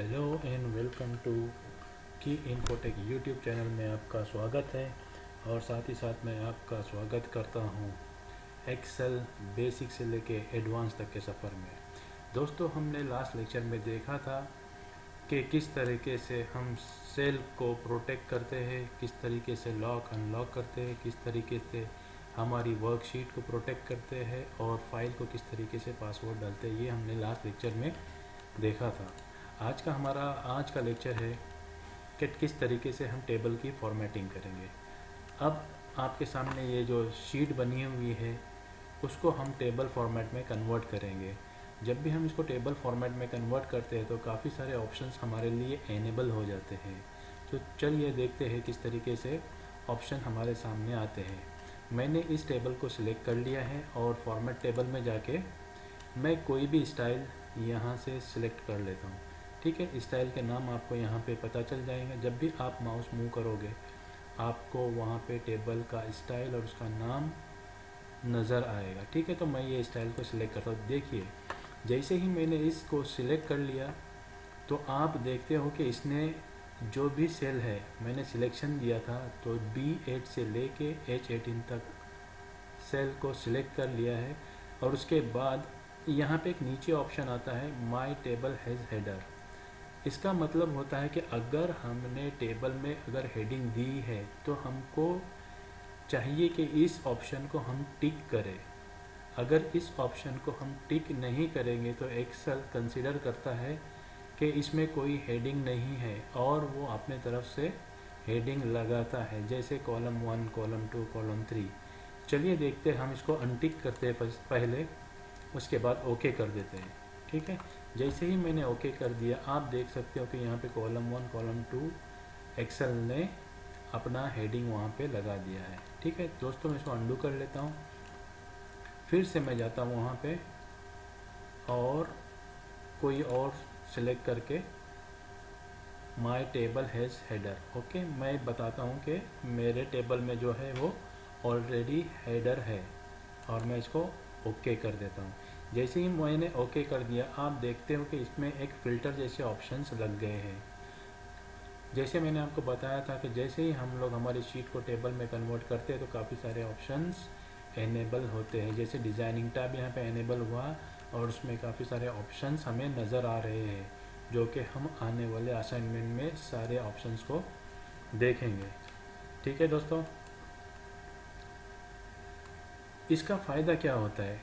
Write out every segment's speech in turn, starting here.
Hello and welcome to की infotech YouTube channel में आपका स्वागत है। और साथ ही साथ मैं आपका स्वागत करता हूं एक्सेल बेसिक से लेके एडवांस तक के सफ़र में। दोस्तों, हमने लास्ट लेक्चर में देखा था कि किस तरीके से हम सेल को प्रोटेक्ट करते हैं, किस तरीके से लॉक अनलॉक करते हैं, किस तरीके से हमारी वर्कशीट को प्रोटेक्ट करते हैं और फाइल को किस तरीके से पासवर्ड डालते हैं। ये हमने लास्ट लेक्चर में देखा था। आज का लेक्चर है कि किस तरीके से हम टेबल की फॉर्मेटिंग करेंगे। अब आपके सामने ये जो शीट बनी हुई है उसको हम टेबल फॉर्मेट में कन्वर्ट करेंगे। जब भी हम इसको टेबल फॉर्मेट में कन्वर्ट करते हैं तो काफ़ी सारे ऑप्शंस हमारे लिए एनेबल हो जाते हैं। तो चलिए देखते हैं किस तरीके से ऑप्शन हमारे सामने आते हैं। मैंने इस टेबल को सिलेक्ट कर लिया है और फॉर्मेट टेबल में जाके मैं कोई भी स्टाइल यहाँ से सिलेक्ट कर लेता हूँ। ठीक है, स्टाइल के नाम आपको यहाँ पे पता चल जाएगा। जब भी आप माउस मूव करोगे आपको वहाँ पे टेबल का स्टाइल और उसका नाम नज़र आएगा। ठीक है, तो मैं ये स्टाइल को सिलेक्ट करता हूँ। देखिए, जैसे ही मैंने इसको सिलेक्ट कर लिया तो आप देखते हो कि इसने जो भी सेल है मैंने सिलेक्शन दिया था तो B8 से लेके H18 तक सेल को सिलेक्ट कर लिया है। और उसके बाद यहाँ पे एक नीचे ऑप्शन आता है माई टेबल हैज़ हेडर। इसका मतलब होता है कि अगर हमने टेबल में अगर हेडिंग दी है तो हमको चाहिए कि इस ऑप्शन को हम टिक करें। अगर इस ऑप्शन को हम टिक नहीं करेंगे तो एक्सेल कंसीडर करता है कि इसमें कोई हेडिंग नहीं है और वो अपने तरफ से हेडिंग लगाता है, जैसे कॉलम 1, कॉलम 2, कॉलम 3। चलिए देखते हैं, हम इसको अनटिक करते हैं पहले, उसके बाद ओके कर देते हैं। ठीक है, जैसे ही मैंने ओके कर दिया आप देख सकते हो कि यहाँ पे कॉलम 1, कॉलम 2 एक्सेल ने अपना हेडिंग वहाँ पे लगा दिया है। ठीक है दोस्तों, मैं इसको अंडू कर लेता हूँ। फिर से मैं जाता हूँ वहाँ पे और कोई और सिलेक्ट करके माई टेबल हैज़ हेडर। ओके, मैं बताता हूँ कि मेरे टेबल में जो है वो ऑलरेडी हेडर है और मैं इसको ओके कर देता हूँ। जैसे ही मैंने ओके कर दिया आप देखते हो कि इसमें एक फ़िल्टर जैसे ऑप्शंस लग गए हैं। जैसे मैंने आपको बताया था कि जैसे ही हम लोग हमारी शीट को टेबल में कन्वर्ट करते हैं तो काफ़ी सारे ऑप्शंस एनेबल होते हैं। जैसे डिज़ाइनिंग टैब यहाँ पे एनेबल हुआ और उसमें काफ़ी सारे ऑप्शंस हमें नज़र आ रहे हैं, जो कि हम आने वाले असाइनमेंट में सारे ऑप्शंस को देखेंगे। ठीक है दोस्तों, इसका फ़ायदा क्या होता है,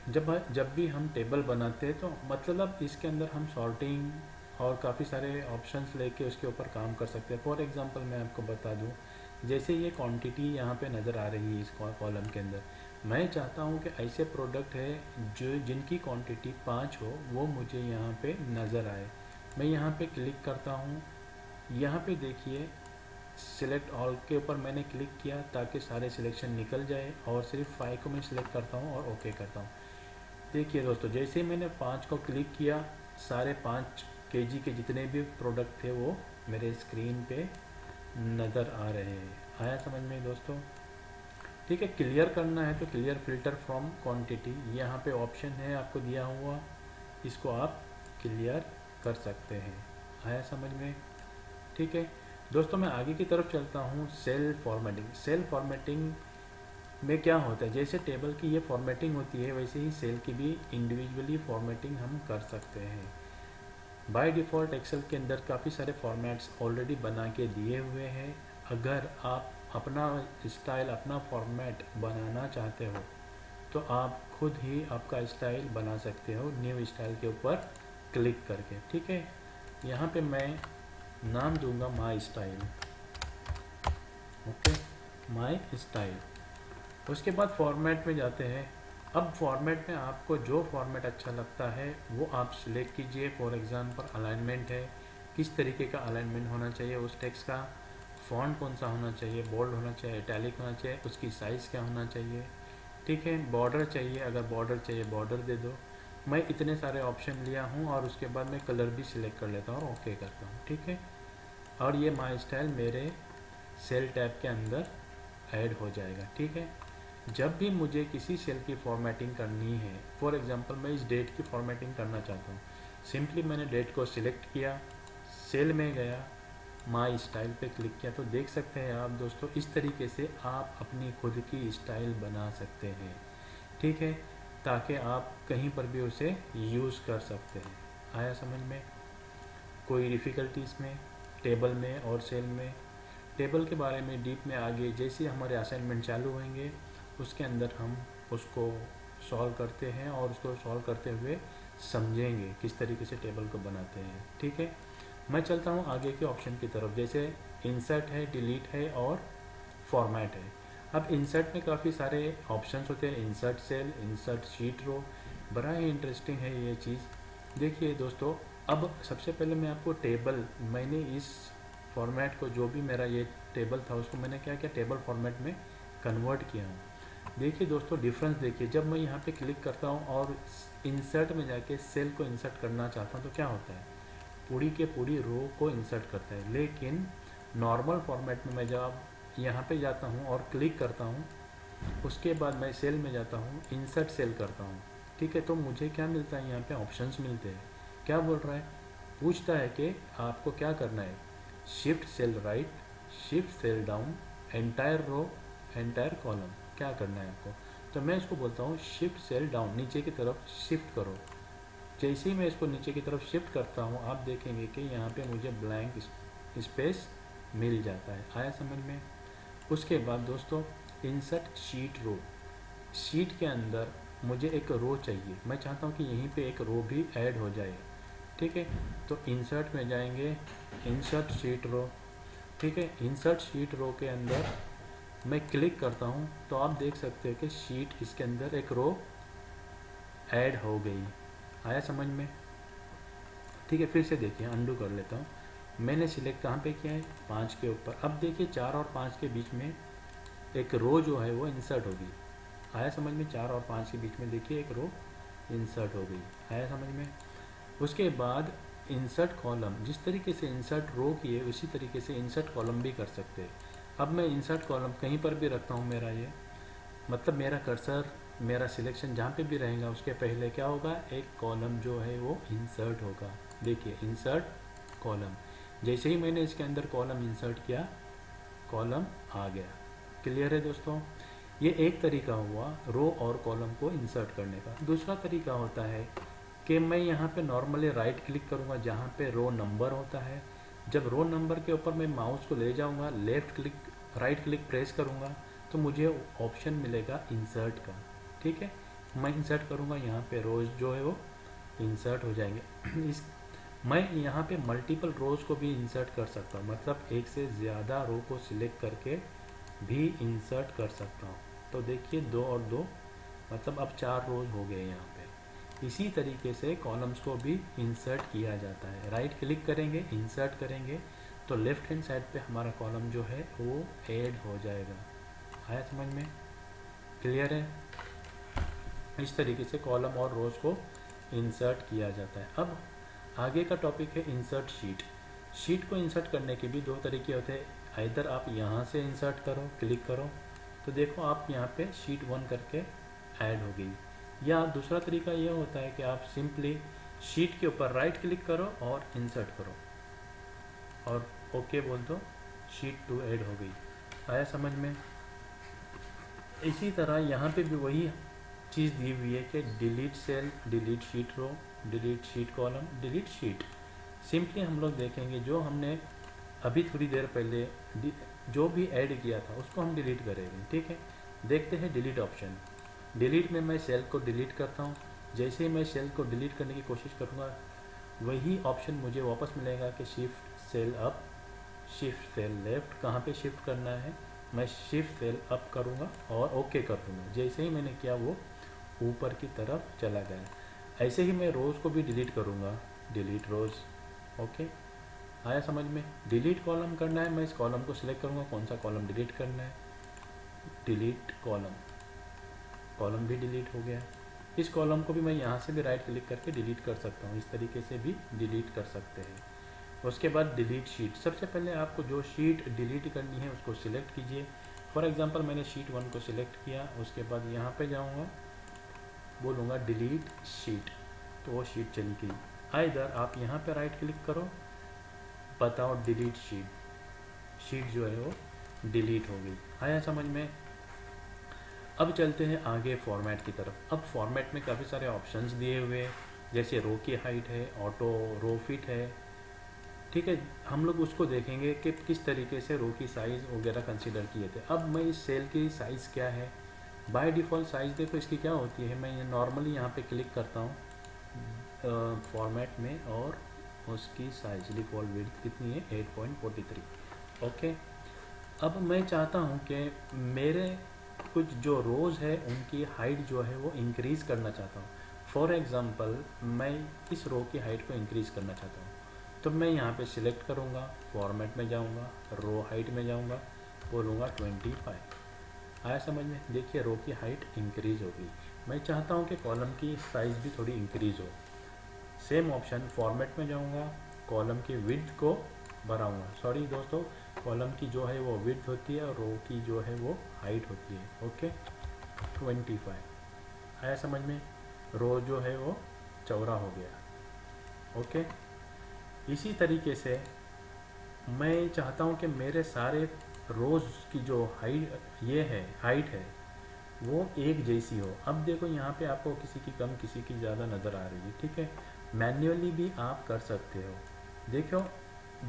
जब भी हम टेबल बनाते हैं तो मतलब इसके अंदर हम सॉर्टिंग और काफ़ी सारे ऑप्शंस लेके उसके ऊपर काम कर सकते हैं। फॉर एग्जांपल मैं आपको बता दूं, जैसे ये क्वांटिटी यहाँ पे नज़र आ रही है इस कॉलम के अंदर, मैं चाहता हूँ कि ऐसे प्रोडक्ट है जो जिनकी क्वांटिटी 5 हो वो मुझे यहाँ पे नज़र आए। मैं यहाँ पे क्लिक करता हूँ, यहाँ पे देखिए सिलेक्ट ऑल के ऊपर मैंने क्लिक किया ताकि सारे सिलेक्शन निकल जाए और सिर्फ 5 को मैं सिलेक्ट करता हूँ और ओके करता हूँ। देखिए दोस्तों, जैसे ही मैंने 5 को क्लिक किया सारे 5 केजी के जितने भी प्रोडक्ट थे वो मेरे स्क्रीन पे नज़र आ रहे हैं। आया समझ में दोस्तों? ठीक है, क्लियर करना है तो क्लियर फिल्टर फ्रॉम क्वांटिटी, यहाँ पे ऑप्शन है आपको दिया हुआ, इसको आप क्लियर कर सकते हैं। आया समझ में? ठीक है दोस्तों, मैं आगे की तरफ चलता हूँ। सेल फॉर्मेटिंग में क्या होता है, जैसे टेबल की ये फॉर्मेटिंग होती है वैसे ही सेल की भी इंडिविजुअली फॉर्मेटिंग हम कर सकते हैं। बाय डिफ़ॉल्ट एक्सेल के अंदर काफ़ी सारे फॉर्मेट्स ऑलरेडी बना के दिए हुए हैं। अगर आप अपना स्टाइल, अपना फॉर्मेट बनाना चाहते हो तो आप खुद ही आपका स्टाइल बना सकते हो न्यू स्टाइल के ऊपर क्लिक करके। ठीक है, यहाँ पे मैं नाम दूंगा my style. Okay, my style. उसके बाद फॉर्मेट में जाते हैं। अब फॉर्मेट में आपको जो फॉर्मेट अच्छा लगता है वो आप सिलेक्ट कीजिए। फॉर एग्जांपल अलाइनमेंट है, किस तरीके का अलाइनमेंट होना चाहिए उस टेक्स्ट का, फॉन्ट कौन सा होना चाहिए, बोल्ड होना चाहिए, इटैलिक होना चाहिए, उसकी साइज़ क्या होना चाहिए। ठीक है, बॉर्डर चाहिए, अगर बॉर्डर चाहिए बॉर्डर दे दो। मैं इतने सारे ऑप्शन लिया हूँ और उसके बाद मैं कलर भी सिलेक्ट कर लेता हूँ और ओके करता हूँ। ठीक है, और ये माई स्टाइल मेरे सेल टैब के अंदर ऐड हो जाएगा। ठीक है, जब भी मुझे किसी सेल की फॉर्मेटिंग करनी है, फॉर एग्जांपल मैं इस डेट की फॉर्मेटिंग करना चाहता हूँ, सिंपली मैंने डेट को सिलेक्ट किया, सेल में गया, माई स्टाइल पे क्लिक किया, तो देख सकते हैं आप दोस्तों इस तरीके से आप अपनी खुद की स्टाइल बना सकते हैं, ठीक है, ताकि आप कहीं पर भी उसे यूज़ कर सकते हैं। आया समझ में? कोई डिफ़िकल्टी इसमें टेबल में और सेल में? टेबल के बारे में डीप में आगे जैसे हमारे असाइनमेंट चालू होंगे उसके अंदर हम उसको सॉल्व करते हैं और उसको सॉल्व करते हुए समझेंगे किस तरीके से टेबल को बनाते हैं, ठीक है। मैं चलता हूँ आगे के ऑप्शन की तरफ, जैसे इंसर्ट है, डिलीट है और फॉर्मेट है। अब इंसर्ट में काफ़ी सारे ऑप्शंस होते हैं, इंसर्ट सेल, इंसर्ट शीट रो, बड़ा ही इंटरेस्टिंग है ये चीज़। देखिए दोस्तों, अब सबसे पहले मैं आपको टेबल, मैंने इस फॉर्मेट को, जो भी मेरा ये टेबल था उसको मैंने क्या किया, टेबल फॉर्मेट में कन्वर्ट किया हूँ। देखिए दोस्तों डिफरेंस देखिए, जब मैं यहाँ पे क्लिक करता हूँ और इंसर्ट में जाके सेल को इंसर्ट करना चाहता हूँ तो क्या होता है, पूरी के पूरी रो को इंसर्ट करता है। लेकिन नॉर्मल फॉर्मेट में मैं जब यहाँ पे जाता हूँ और क्लिक करता हूँ, उसके बाद मैं सेल में जाता हूँ, इंसर्ट सेल करता हूँ, ठीक है, तो मुझे क्या मिलता है, यहाँ पे ऑप्शंस मिलते हैं। क्या बोल रहा है, पूछता है कि आपको क्या करना है, shift cell right, shift cell down, entire row, entire column, क्या करना है आपको। तो मैं इसको बोलता हूँ शिफ्ट सेल डाउन, नीचे की तरफ शिफ्ट करो। जैसे ही मैं इसको नीचे की तरफ शिफ्ट करता हूँ आप देखेंगे कि यहाँ पे मुझे ब्लैंक स्पेस मिल जाता है। आया समझ में? उसके बाद दोस्तों इंसर्ट शीट रो, शीट के अंदर मुझे एक रो चाहिए, मैं चाहता हूँ कि यहीं पे एक रो भी ऐड हो जाए, ठीक है। तो इंसर्ट में जाएंगे, इंसर्ट शीट रो, ठीक है, इंसर्ट शीट रो के अंदर मैं क्लिक करता हूँ तो आप देख सकते हैं कि शीट, इसके अंदर एक रो ऐड हो गई। आया समझ में? ठीक है, फिर से देखिए, अंडू कर लेता हूँ। मैंने सिलेक्ट कहाँ पे किया है, 5 के ऊपर। अब देखिए 4 और 5 के बीच में एक रो जो है वो इंसर्ट होगी। आया समझ में? 4 और 5 के बीच में देखिए एक रो इंसर्ट हो गई। आया समझ में? उसके बाद इंसर्ट कॉलम, जिस तरीके से इंसर्ट रो किए उसी तरीके से इंसर्ट कॉलम भी कर सकते हैं। अब मैं इंसर्ट कॉलम कहीं पर भी रखता हूँ, मेरा ये मतलब मेरा कर्सर, मेरा सिलेक्शन जहाँ पे भी रहेगा उसके पहले क्या होगा, एक कॉलम जो है वो इंसर्ट होगा। देखिए इंसर्ट कॉलम, जैसे ही मैंने इसके अंदर कॉलम इंसर्ट किया, कॉलम आ गया। क्लियर है दोस्तों? ये एक तरीका हुआ रो और कॉलम को इंसर्ट करने का। दूसरा तरीका होता है कि मैं यहाँ पे नॉर्मली राइट क्लिक करूँगा जहाँ पे रो नंबर होता है। जब रो नंबर के ऊपर मैं माउस को ले जाऊँगा, left click, right click press करूँगा तो मुझे ऑप्शन मिलेगा इंसर्ट का, ठीक है। मैं इंसर्ट करूँगा, यहाँ पे रोज़ जो है वो इंसर्ट हो जाएंगे। इस मैं यहाँ पे मल्टीपल रोज़ को भी इंसर्ट कर सकता हूँ, मतलब एक से ज़्यादा रो को सिलेक्ट करके भी इंसर्ट कर सकता हूँ। तो देखिए 2 और 2 मतलब अब 4 रोज़ हो गए यहाँ पे। इसी तरीके से कॉलम्स को भी इंसर्ट किया जाता है। राइट क्लिक करेंगे, इंसर्ट करेंगे तो लेफ़्ट हैंड साइड पे हमारा कॉलम जो है वो ऐड हो जाएगा। आया समझ में? क्लियर है? इस तरीके से कॉलम और रोज़ को इंसर्ट किया जाता है। अब आगे का टॉपिक है इंसर्ट शीट। शीट को इंसर्ट करने के भी 2 तरीके होते हैं। आइदर आप यहाँ से इंसर्ट करो, क्लिक करो तो देखो आप यहाँ पे शीट 1 करके ऐड हो गई, या दूसरा तरीका ये होता है कि आप सिंपली शीट के ऊपर राइट क्लिक करो और इंसर्ट करो और ओके बोल दो, शीट 2 ऐड हो गई। आया समझ में? इसी तरह यहाँ पे भी वही चीज़ दी हुई है कि delete cell, delete sheet row, delete sheet column, delete sheet. Simply हम लोग देखेंगे जो हमने अभी थोड़ी देर पहले जो भी ऐड किया था उसको हम डिलीट करेंगे, ठीक है। देखते हैं डिलीट ऑप्शन। डिलीट में मैं सेल को डिलीट करता हूँ। जैसे ही मैं सेल को डिलीट करने की कोशिश करूँगा वही ऑप्शन मुझे वापस मिलेगा कि shift cell up, shift cell left. कहाँ पे शिफ्ट करना है, मैं शिफ्ट सेल अप करूँगा और ओके कर दूँगा। जैसे ही मैंने किया वो ऊपर की तरफ चला गया। ऐसे ही मैं रोज़ को भी डिलीट करूँगा, डिलीट रोज़, ओके। आया समझ में? डिलीट कॉलम करना है, मैं इस कॉलम को सिलेक्ट करूँगा कौन सा कॉलम डिलीट करना है, डिलीट कॉलम, कॉलम भी डिलीट हो गया। इस कॉलम को भी मैं यहाँ से भी राइट क्लिक करके डिलीट कर सकता हूँ, इस तरीके से भी डिलीट कर सकते हैं। उसके बाद डिलीट शीट। सबसे पहले आपको जो शीट डिलीट करनी है उसको सिलेक्ट कीजिए। फॉर एग्जांपल मैंने शीट 1 को सिलेक्ट किया, उसके बाद यहाँ पे जाऊँगा, बोलूँगा डिलीट शीट, तो वो शीट चली गई। आइदर आप यहाँ पे राइट क्लिक करो बताओ डिलीट शीट, शीट जो है वो डिलीट हो गई। आया समझ में। अब चलते हैं आगे फॉर्मेट की तरफ। अब फॉर्मेट में काफ़ी सारे ऑप्शंस दिए हुए हैं, जैसे रो की हाइट है, ऑटो रो फिट है, ठीक है। हम लोग उसको देखेंगे कि किस तरीके से रो की साइज़ वगैरह कंसीडर किए थे। अब मैं इस सेल की साइज़ क्या है, बाय डिफ़ॉल्ट साइज़ देखो इसकी क्या होती है। मैं नॉर्मली यहाँ पे क्लिक करता हूँ फॉर्मेट में, और उसकी साइज़ डिफ़ॉल्ट विड्थ कितनी है 8.43। ओके। अब मैं चाहता हूँ कि मेरे कुछ जो रोज़ है उनकी हाइट जो है वो इंक्रीज़ करना चाहता हूँ। फॉर एग्ज़ाम्पल मैं इस रो की हाइट को इंक्रीज़ करना चाहता हूँ, तो मैं यहाँ पे सिलेक्ट करूँगा, फॉर्मेट में जाऊँगा, रो हाइट में जाऊँगा, बोलूँगा 25। आया समझ में। देखिए रो की हाइट इंक्रीज़ होगी। मैं चाहता हूँ कि कॉलम की साइज़ भी थोड़ी इंक्रीज़ हो। सेम ऑप्शन, फॉर्मेट में जाऊँगा, कॉलम की विड्थ को बढ़ाऊँगा। सॉरी दोस्तों, कॉलम की जो है वो विड्थ होती है और रो की जो है वो हाइट होती है। ओके, 25। आया समझ में। रो जो है वो चौड़ा हो गया। ओके। इसी तरीके से मैं चाहता हूँ कि मेरे सारे रोज़ की जो हाइट है वो एक जैसी हो। अब देखो यहाँ पे आपको किसी की कम किसी की ज़्यादा नज़र आ रही है, ठीक है। मैन्युअली भी आप कर सकते हो। देखो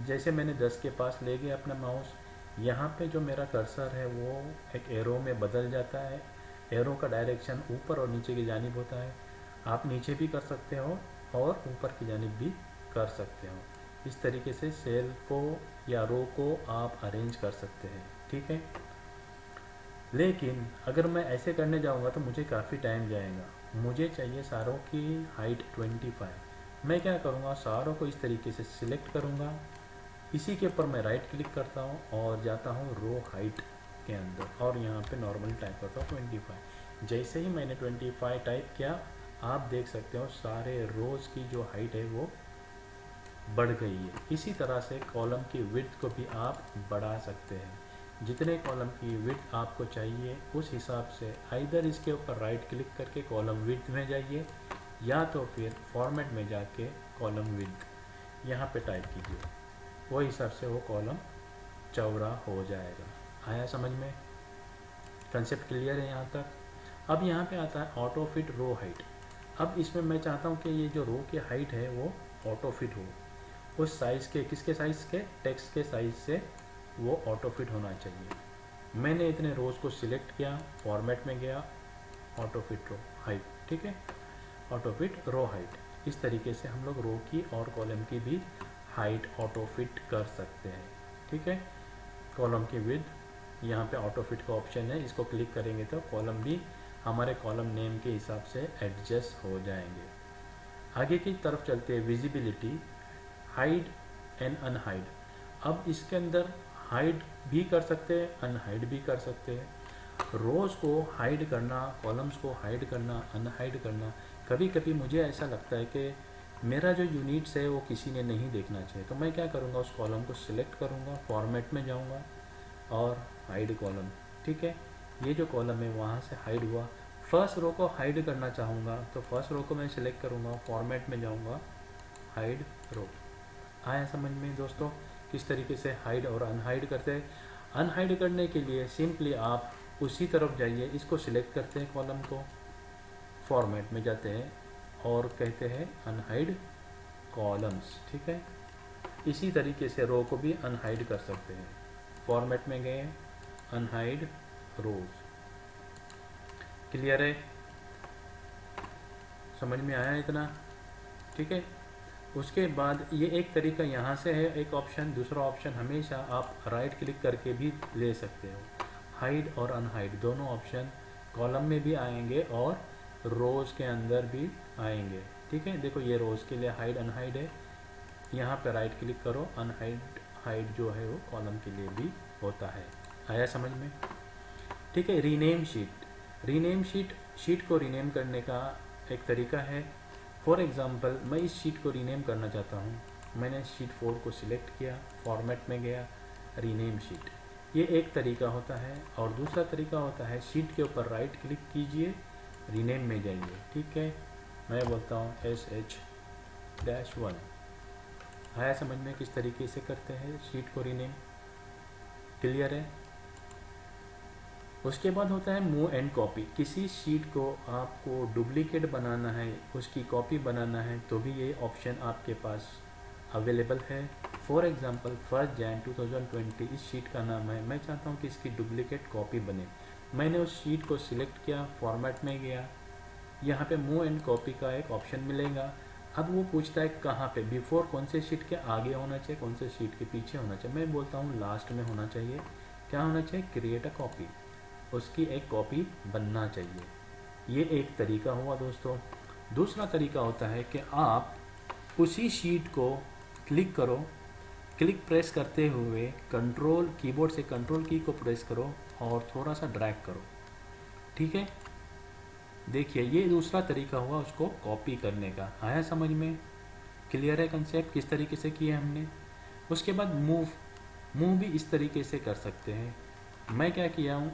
जैसे मैंने 10 के पास ले गया अपना माउस, यहाँ पे जो मेरा कर्सर है वो एक एरो में बदल जाता है। एरो का डायरेक्शन ऊपर और नीचे की जानिब होता है। आप नीचे भी कर सकते हो और ऊपर की जानिब भी कर सकते हो। इस तरीके से सेल को या रो को आप अरेंज कर सकते हैं, ठीक है। लेकिन अगर मैं ऐसे करने जाऊंगा तो मुझे काफ़ी टाइम जाएगा। मुझे चाहिए सारों की हाइट 25। मैं क्या करूंगा, सारों को इस तरीके से सिलेक्ट करूंगा, इसी के ऊपर मैं राइट क्लिक करता हूं और जाता हूं रो हाइट के अंदर, और यहाँ पे नॉर्मल टाइप करता हूँ 25। जैसे ही मैंने 25 टाइप किया, आप देख सकते हो सारे रोज़ की जो हाइट है वो बढ़ गई है। इसी तरह से कॉलम की विड्थ को भी आप बढ़ा सकते हैं। जितने कॉलम की विड्थ आपको चाहिए उस हिसाब से आइदर इसके ऊपर राइट क्लिक करके कॉलम विड्थ में जाइए, या तो फिर फॉर्मेट में जाके कॉलम विड्थ यहाँ पे टाइप कीजिए। वो हिसाब से वो कॉलम चौड़ा हो जाएगा। आया समझ में। कंसेप्ट क्लियर है यहाँ तक। अब यहाँ पे आता है ऑटो फिट रो हाइट। अब इसमें मैं चाहता हूँ कि ये जो रो की हाइट है वो ऑटो फिट हो। उस साइज़ के, किसके साइज़ के, टेक्स्ट के साइज़ से वो ऑटो फिट होना चाहिए। मैंने इतने रोज़ को सिलेक्ट किया, फॉर्मेट में गया, ऑटो फिट रो हाइट, ठीक है, ऑटो फिट रो हाइट। इस तरीके से हम लोग रो की और कॉलम की भी हाइट ऑटो फिट कर सकते हैं, ठीक है। कॉलम की विड्थ, यहाँ पे ऑटो फिट का ऑप्शन है, इसको क्लिक करेंगे तो कॉलम भी हमारे कॉलम नेम के हिसाब से एडजस्ट हो जाएंगे। आगे की तरफ चलते हैं, विजिबिलिटी, हाइड एंड अनहाइड। अब इसके अंदर हाइड भी कर सकते हैं, अनहाइड भी कर सकते हैं। रोज़ को हाइड करना, कॉलम्स को हाइड करना, अनहाइड करना, कभी कभी मुझे ऐसा लगता है कि मेरा जो यूनिट्स है वो किसी ने नहीं देखना चाहिए, तो मैं क्या करूँगा, उस कॉलम को सिलेक्ट करूँगा, फॉर्मेट में जाऊँगा और हाइड कॉलम, ठीक है। ये जो कॉलम है वहाँ से हाइड हुआ। फर्स्ट रो को हाइड करना चाहूँगा तो फर्स्ट रो को मैं सिलेक्ट करूँगा, फॉर्मेट में जाऊँगा, हाइड रो। आया समझ में दोस्तों किस तरीके से हाइड और अनहाइड करते हैं। अनहाइड करने के लिए सिंपली आप उसी तरफ जाइए, इसको सिलेक्ट करते हैं कॉलम को, फॉर्मेट में जाते हैं और कहते हैं अनहाइड कॉलम्स, ठीक है। इसी तरीके से रो को भी अनहाइड कर सकते हैं। फॉर्मेट में गए, अनहाइड रोज। क्लियर है, समझ में आया इतना, ठीक है। उसके बाद ये एक तरीका यहाँ से है एक ऑप्शन। दूसरा ऑप्शन हमेशा आप राइट क्लिक करके भी ले सकते हो। हाइड और अनहाइड दोनों ऑप्शन कॉलम में भी आएंगे और रोज़ के अंदर भी आएंगे, ठीक है। देखो ये रोज़ के लिए हाइड अनहाइड है, यहाँ पे राइट क्लिक करो, अनहाइड हाइड जो है वो कॉलम के लिए भी होता है। आया समझ में, ठीक है। Rename sheet, rename sheet, sheet को रीनेम करने का एक तरीका है। फॉर एग्ज़ाम्पल मैं इस शीट को रीनेम करना चाहता हूँ, मैंने शीट 4 को सिलेक्ट किया, फॉर्मेट में गया, रीनेम शीट, ये एक तरीका होता है। और दूसरा तरीका होता है शीट के ऊपर राइट क्लिक कीजिए, रीनेम में जाइए, ठीक है। मैं बोलता हूँ SH-1, आया समझ में किस तरीके से करते हैं शीट को रीनेम? क्लियर है? उसके बाद होता है मूव एंड कॉपी। किसी शीट को आपको डुप्लीकेट बनाना है, उसकी कॉपी बनाना है, तो भी ये ऑप्शन आपके पास अवेलेबल है। फॉर एग्जांपल 1 जैन 2020 इस शीट का नाम है, मैं चाहता हूँ कि इसकी डुप्लीकेट कॉपी बने। मैंने उस शीट को सिलेक्ट किया, फॉर्मेट में गया, यहाँ पे मूव एंड कॉपी का एक ऑप्शन मिलेगा। अब वो पूछता है कहाँ पे, बिफोर कौन से शीट के आगे होना चाहिए, कौन से शीट के पीछे होना चाहिए। मैं बोलता हूँ लास्ट में होना चाहिए। क्या होना चाहिए? क्रिएट अ कॉपी, उसकी एक कॉपी बनना चाहिए। ये एक तरीका हुआ दोस्तों। दूसरा तरीका होता है कि आप उसी शीट को क्लिक करो, क्लिक प्रेस करते हुए कंट्रोल कीबोर्ड से कंट्रोल की को प्रेस करो और थोड़ा सा ड्रैग करो। ठीक है, देखिए ये दूसरा तरीका हुआ उसको कॉपी करने का। आया समझ में? क्लियर है कंसेप्ट किस तरीके से किया हमने? उसके बाद मूव भी इस तरीके से कर सकते हैं। मैं क्या किया हूँ,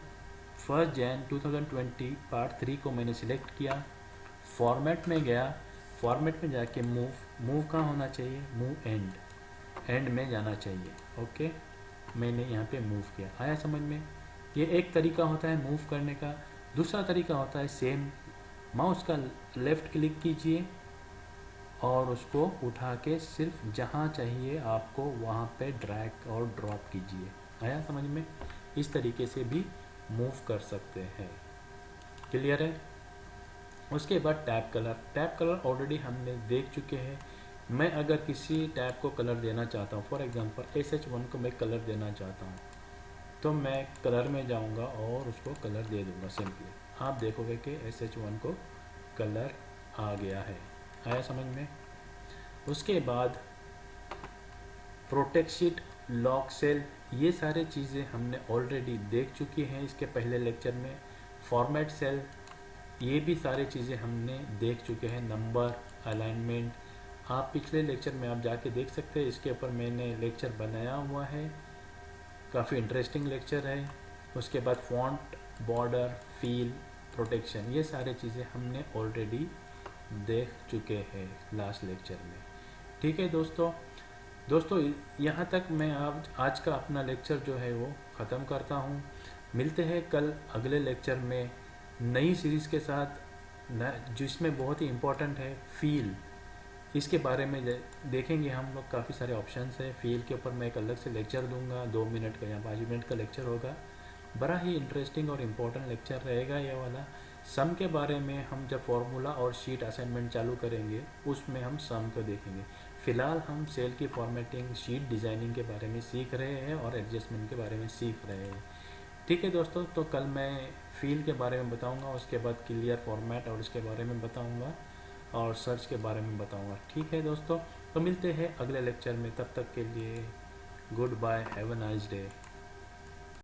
1 जैन 2020 पार्ट 3 को मैंने सिलेक्ट किया, फॉर्मेट में गया, फॉर्मेट में जाके मूव कहाँ होना चाहिए? मूव एंड में जाना चाहिए। ओके, मैंने यहाँ पे मूव किया। आया समझ में? ये एक तरीका होता है मूव करने का। दूसरा तरीका होता है सेम, माउस का लेफ़्ट क्लिक कीजिए और उसको उठा के सिर्फ जहाँ चाहिए आपको वहाँ पे ड्रैग और ड्रॉप कीजिए। आया समझ में? इस तरीके से भी मूव कर सकते हैं। क्लियर है? उसके बाद टैब कलर ऑलरेडी हमने देख चुके हैं। मैं अगर किसी टैब को कलर देना चाहता हूँ, फॉर एग्जांपल SH1 को मैं कलर देना चाहता हूँ, तो मैं कलर में जाऊँगा और उसको कलर दे दूँगा सिंपली। आप देखोगे कि SH1 को कलर आ गया है। आया समझ में? उसके बाद प्रोटेक्ट शीट, लॉक सेल, ये सारे चीज़ें हमने ऑलरेडी देख चुकी हैं इसके पहले लेक्चर में। फॉर्मेट सेल, ये भी सारी चीज़ें हमने देख चुके हैं। नंबर, अलाइनमेंट, आप पिछले लेक्चर में आप जाके देख सकते हैं, इसके ऊपर मैंने लेक्चर बनाया हुआ है, काफ़ी इंटरेस्टिंग लेक्चर है। उसके बाद फॉन्ट, बॉर्डर, फील, प्रोटेक्शन, ये सारे चीज़ें हमने ऑलरेडी देख चुके हैं लास्ट लेक्चर में। ठीक है दोस्तों यहाँ तक मैं आज का अपना लेक्चर जो है वो ख़त्म करता हूँ। मिलते हैं कल अगले लेक्चर में नई सीरीज़ के साथ, जिसमें बहुत ही इम्पोर्टेंट है फील। इसके बारे में देखेंगे हम लोग। काफ़ी सारे ऑप्शंस है फील के ऊपर, मैं एक अलग से लेक्चर दूंगा, 2 मिनट का या 5 मिनट का लेक्चर होगा। बड़ा ही इंटरेस्टिंग और इम्पोर्टेंट लेक्चर रहेगा ये वाला। सम के बारे में हम जब फॉर्मूला और शीट असाइनमेंट चालू करेंगे उसमें हम सम को देखेंगे। फ़िलहाल हम सेल की फॉर्मेटिंग, शीट डिज़ाइनिंग के बारे में सीख रहे हैं और एडजस्टमेंट के बारे में सीख रहे हैं। ठीक है दोस्तों, तो कल मैं फील के बारे में बताऊंगा, उसके बाद क्लियर फॉर्मेट और उसके बारे में बताऊंगा और सर्च के बारे में बताऊंगा। ठीक है दोस्तों, तो मिलते हैं अगले लेक्चर में। तब तक के लिए goodbye, have a nice day.